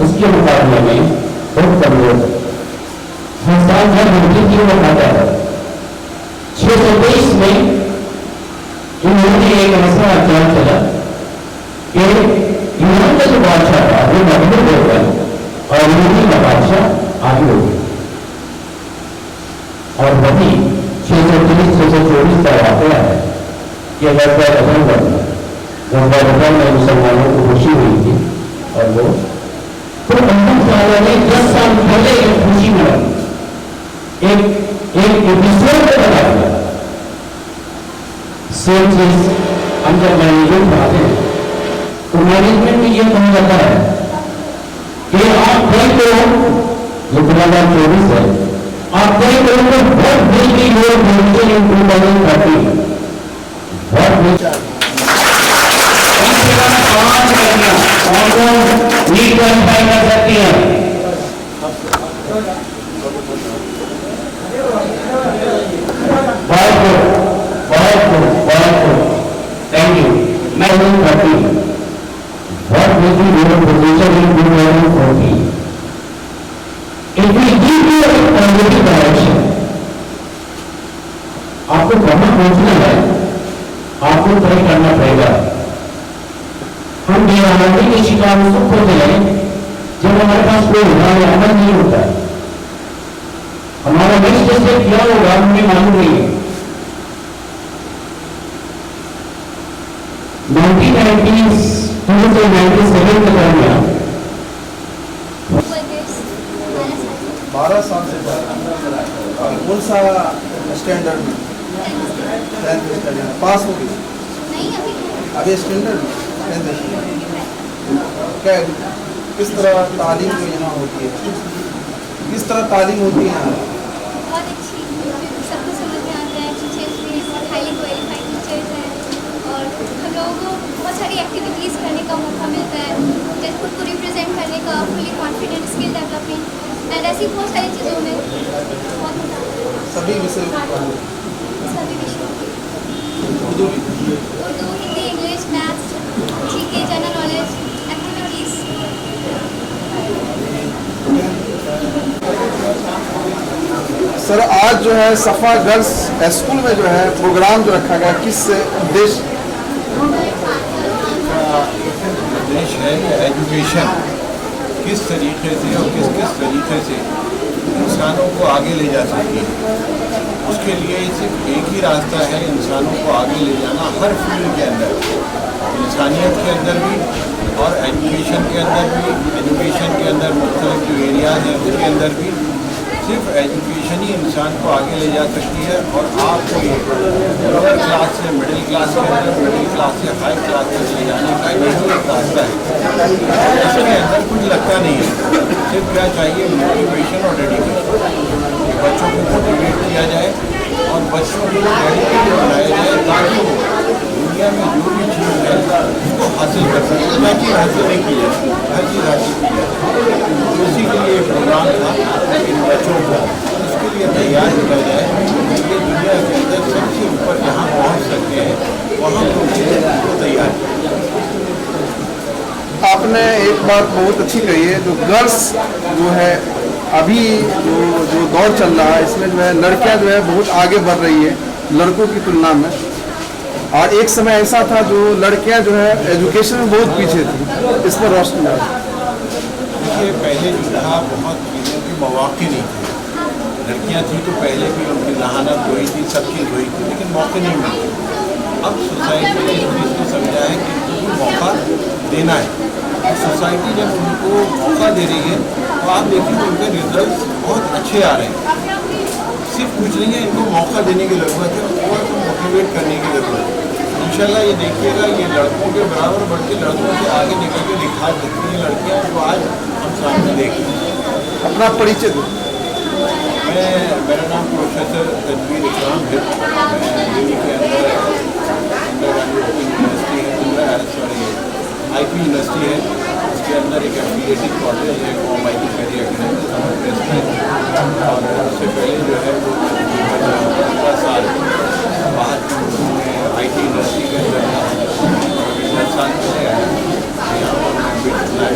उसके मुकाबले में बहुत कमजोर है। संस्थान हर घंटे की वो खाता है। 623 में इन्होंने एक ऐसा अभियान चला कि यूनान का जो बादशाह था वो मजबूर हो गया और यूनानी का बादशाह आगे हो गया और वही 623-624 का वाकया है कि गजबा में मुसलमानों को खुशी हुई थी और वो तो ने 10 साल पहले एक खुशी मिली एक एपिसोड में बता दिया। सेम चीज हम जब मैनेजमेंट पढ़ाते हैं तो मैनेजमेंट में यह कहा जाता है कि आप तय करो, जो 2024 है, आप तय करो तो बहुत बिजली लोग मिलते हैं 2030 बहुत नीट क्वालिफाई कर सकती है। बहुत थैंक यू। मैं करती हूँ बहुत position in 2040 if we give you a positive direction, आपको कहाँ पहुंचना है आपको तय करना पड़ेगा। हम बेआमदी के शिकार उसको खोते हैं जब हमारे पास कोई हमारा अमल नहीं होता। हमारा नेक्स्ट स्टेप क्या होगा हमें मालूम नहीं है। 1997 के दरमियान 12 साल से कौन सा स्टैंडर्ड में पास हो गई? अभी स्टैंडर्ड क्या किस तरह तालीम जो यहाँ होती है, किस तरह तालीम होती है यहाँ? बहुत अच्छी, सबको समझ में आता है, टीचर्स भी बहुत हाईली क्वालिफाइड टीचर्स हैं और हम लोगों को बहुत सारी एक्टिविटीज़ करने का मौका मिलता है, जैसे खुद को रिप्रेजेंट करने का, fully confident, skill development and ऐसी बहुत सारी चीज़ों में बहुत मजा आता है। सभी विषयों Urdu, Hindi, English, maths, GK, general knowledge, activities. Sir आज जो है सफा गर्ल्स स्कूल में जो है प्रोग्राम जो रखा गया, किस उद्देश्य है कि एजुकेशन किस तरीके से और किस किस तरीके से इंसानों को आगे ले जा सकती है। उसके लिए सिर्फ एक ही रास्ता है इंसानों को आगे ले जाना हर फील्ड के अंदर, इंसानियत के अंदर भी और एजुकेशन के अंदर भी। एजुकेशन के अंदर मुख्तलिफ जो एरियाज हैं उसके अंदर भी सिर्फ एजुकेशन ही इंसान को आगे ले जा सकती है। और आपको ये लोअर क्लास से मिडिल क्लास के अंदर, मिडिल क्लास से हाई क्लास तक ले जाने का यही एक रास्ता है। इसके अंदर कुछ लगता नहीं है, सिर्फ क्या चाहिए मोटिवेशन और डेडिकेशन। बच्चों को मोटिवेट किया जाए और बच्चों को डेडिकेटेड बनाया जाए ताकि वो दुनिया में जो भी चीज़ है उसको हासिल कर सके। हर चीज़ हासिल नहीं की जाए, हर चीज़ हासिल की जाए। तो इसी के लिए प्रोग्राम था इन बच्चों को उसके लिए तैयार किया जाए कि ये दुनिया के अंदर सबसे ऊपर जहाँ पहुँच सकते हैं वहाँ को तैयार किया। आपने एक बात बहुत अच्छी कही है, जो गर्ल्स जो है अभी जो दौर चल रहा है इसमें जो है लड़कियां जो है बहुत आगे बढ़ रही है लड़कों की तुलना में। और एक समय ऐसा था जो लड़कियां जो है एजुकेशन में बहुत पीछे थी। इस पर रोशनी डाल। देखिए पहले जो था बहुत चीज़ों के मौके नहीं थे, लड़कियां थी तो पहले भी उनकी जहानत हुई थी, सब चीज़ हुई थी, लेकिन मौके नहीं मिलते। अब सोसाइटी ने इस चीज़ को समझा है कि उनको मौका देना है। सोसाइटी जब उनको मौका दे रही है तो आप देखिए उनके रिजल्ट बहुत अच्छे आ रहे हैं। सिर्फ कुछ नहीं है, इनको मौका देने की ज़रूरत है, थोड़ा सा मोटिवेट करने की ज़रूरत है। इंशाल्लाह ये देखिएगा, ये लड़कों के बराबर बढ़ के लड़कों से आगे निकल के दिखा सकती हैं लड़कियाँ, जो आज हम सामने देख रहे हैं। अपना परिचय दो। मेरा नाम प्रोफेसर तनवीर इकराम है। मैं दिल्ली के अंदर यूनिवर्सिटी है, सॉरी IP यूनिवर्सिटी है, उसके अंदर एक एफिलिएटेड कॉलेज है कॉम IT मेरी अकेडमी समर प्रेस में। और उससे पहले जो है वो 15 साल बाहर में IT यूनिवर्सिटी के अंदर 10 साल पहले आया। यहाँ पर मैं